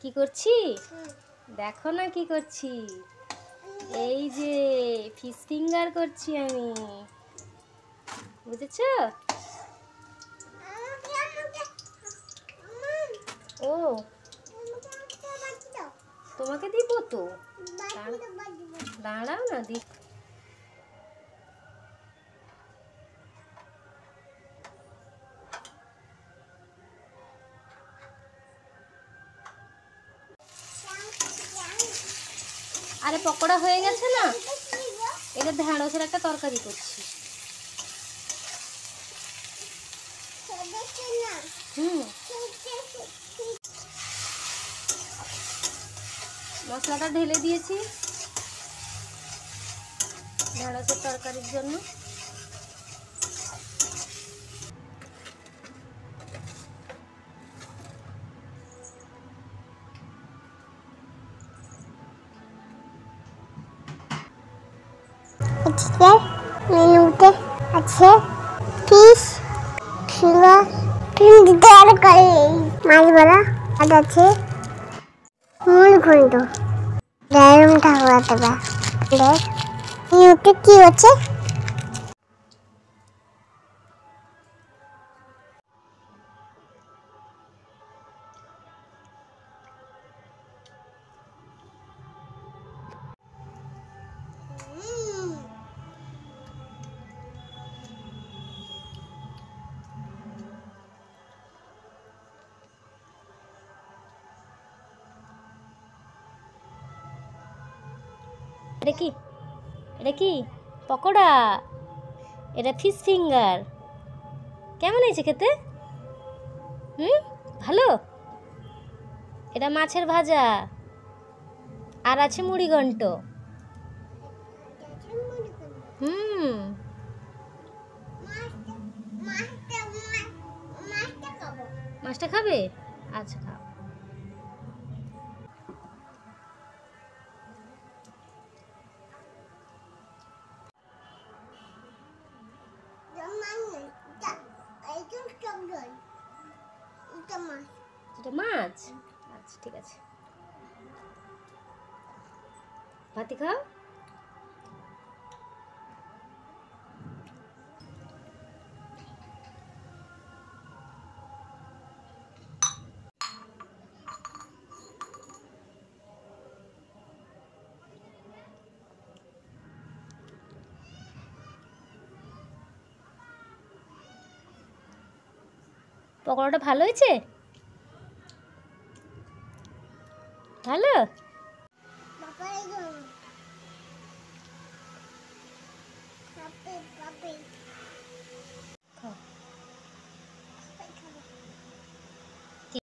কি করছি দেখো না কি করছি। এই যে ফিশ ফিঙ্গার করছি আমি, বুঝেছো? ও তোমাকে দিব তো, দাঁড়াও না দি। আরে পকোড়া হয়ে গেছে না, এটা ঢেঁড়সের একটা তরকারি করছি। মশলাটা ঢেলে দিয়েছি ঢেঁড়সের তরকারির জন্য। আজকে মেনুতে আছে ফিশ ফিঙ্গার, তরকারি, মাছ বড়া, আর আছে মূল ঘন্ট। দারুণটা হওয়া দেবে। দেখ মেনুতে কি হচ্ছে। এটা কি, এটা কি পকোড়া, এটা ফিশ ফিঙ্গার। কেমন হয়েছে খেতে? ভালো। এটা মাছের ভাজা, আর আছে মুড়ি ঘন্ট। মাছটা খাবে? আচ্ছা খাও। এটা মাছ, আচ্ছা ঠিক আছে, ভাতি খাও। পকোড়াটা ভালো হয়েছে? ভালো।